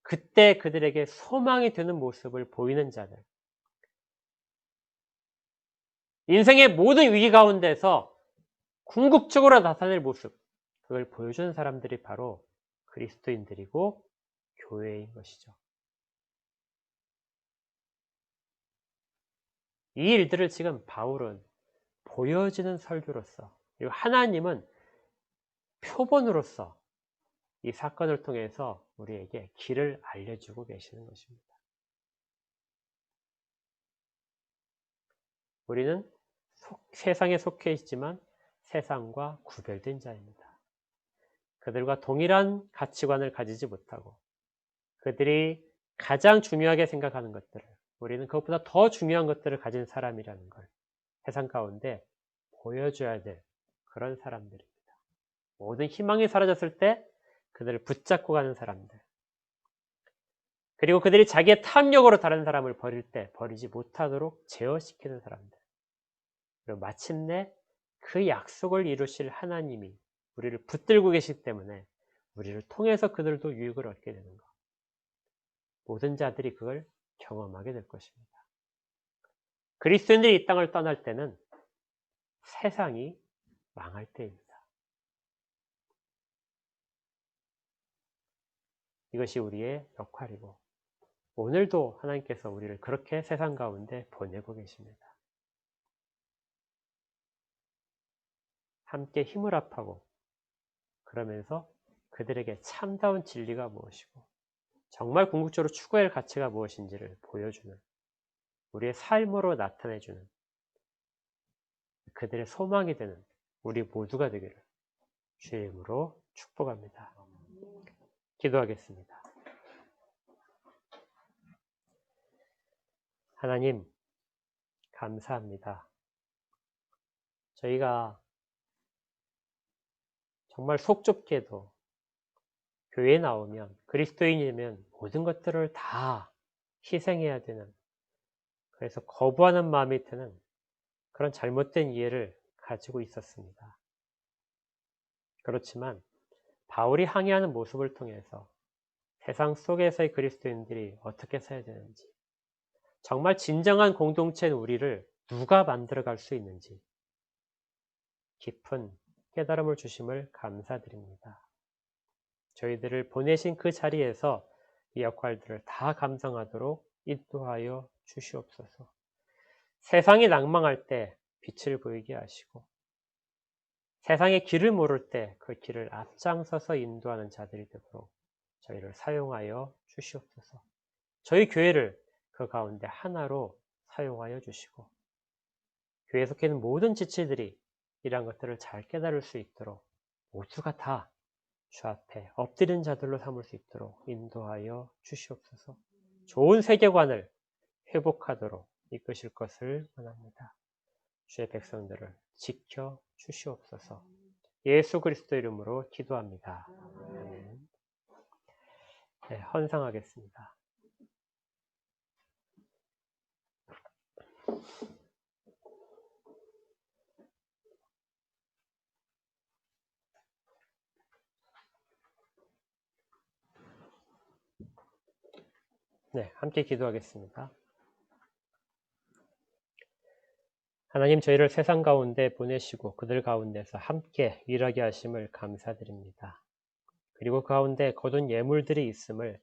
그때 그들에게 소망이 되는 모습을 보이는 자들. 인생의 모든 위기 가운데서 궁극적으로 나타낼 모습. 그걸 보여주는 사람들이 바로 그리스도인들이고 교회인 것이죠. 이 일들을 지금 바울은 보여지는 설교로서 그리고 하나님은 표본으로서 이 사건을 통해서 우리에게 길을 알려주고 계시는 것입니다. 우리는 세상에 속해 있지만 세상과 구별된 자입니다. 그들과 동일한 가치관을 가지지 못하고 그들이 가장 중요하게 생각하는 것들을 우리는 그것보다 더 중요한 것들을 가진 사람이라는 걸 세상 가운데 보여줘야 될 그런 사람들입니다. 모든 희망이 사라졌을 때 그들을 붙잡고 가는 사람들. 그리고 그들이 자기의 탐욕으로 다른 사람을 버릴 때 버리지 못하도록 제어시키는 사람들. 그리고 마침내 그 약속을 이루실 하나님이 우리를 붙들고 계시기 때문에 우리를 통해서 그들도 유익을 얻게 되는 것. 모든 자들이 그걸 경험하게 될 것입니다. 그리스도인들이 이 땅을 떠날 때는 세상이 망할 때입니다. 이것이 우리의 역할이고 오늘도 하나님께서 우리를 그렇게 세상 가운데 보내고 계십니다. 함께 힘을 합하고 그러면서 그들에게 참다운 진리가 무엇이고 정말 궁극적으로 추구할 가치가 무엇인지를 보여주는 우리의 삶으로 나타내주는 그들의 소망이 되는 우리 모두가 되기를 주의 이름으로 축복합니다. 기도하겠습니다. 하나님 감사합니다. 저희가 정말 속 좁게도 교회에 나오면 그리스도인이면 모든 것들을 다 희생해야 되는 그래서 거부하는 마음이 드는 그런 잘못된 이해를 가지고 있었습니다. 그렇지만 바울이 항해하는 모습을 통해서 세상 속에서의 그리스도인들이 어떻게 살아야 되는지 정말 진정한 공동체인 우리를 누가 만들어갈 수 있는지 깊은 깨달음을 주심을 감사드립니다. 저희들을 보내신 그 자리에서 이 역할들을 다 감당하도록 인도하여 주시옵소서. 세상이 낭망할 때 빛을 보이게 하시고 세상의 길을 모를 때 그 길을 앞장서서 인도하는 자들이 되도록 저희를 사용하여 주시옵소서. 저희 교회를 그 가운데 하나로 사용하여 주시고 교회에 속해 있는 모든 지체들이 이러한 것들을 잘 깨달을 수 있도록 모두가 다 주 앞에 엎드린 자들로 삼을 수 있도록 인도하여 주시옵소서. 좋은 세계관을 회복하도록 이끄실 것을 원합니다. 주의 백성들을 지켜 주시옵소서. 예수 그리스도 이름으로 기도합니다. 아멘. 네, 헌상하겠습니다. 네, 함께 기도하겠습니다. 하나님 저희를 세상 가운데 보내시고 그들 가운데서 함께 일하게 하심을 감사드립니다. 그리고 그 가운데 거둔 예물들이 있음을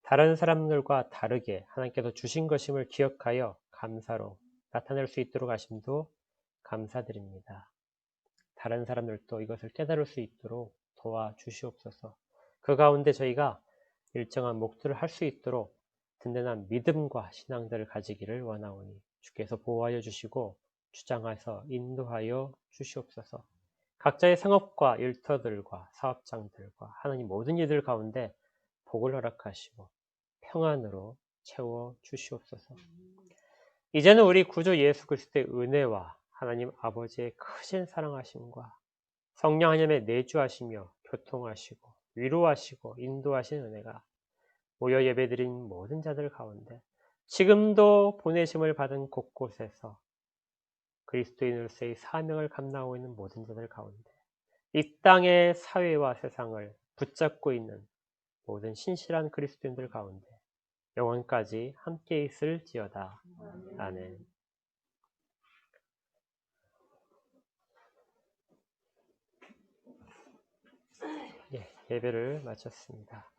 다른 사람들과 다르게 하나님께서 주신 것임을 기억하여 감사로 나타낼 수 있도록 하심도 감사드립니다. 다른 사람들도 이것을 깨달을 수 있도록 도와주시옵소서. 그 가운데 저희가 일정한 목표를 할 수 있도록 든든한 믿음과 신앙들을 가지기를 원하오니 주께서 보호하여 주시고 주장하여서 인도하여 주시옵소서. 각자의 상업과 일터들과 사업장들과 하나님 모든 이들 가운데 복을 허락하시고 평안으로 채워 주시옵소서. 이제는 우리 구주 예수 그리스도의 은혜와 하나님 아버지의 크신 사랑하심과 성령 하나님의 내주하시며 교통하시고 위로하시고 인도하신 은혜가 모여 예배드린 모든 자들 가운데 지금도 보내심을 받은 곳곳에서 그리스도인으로서의 사명을 감당하고 있는 모든 자들 가운데 이 땅의 사회와 세상을 붙잡고 있는 모든 신실한 그리스도인들 가운데 영원까지 함께 있을지어다. 아멘. 예, 예배를 마쳤습니다.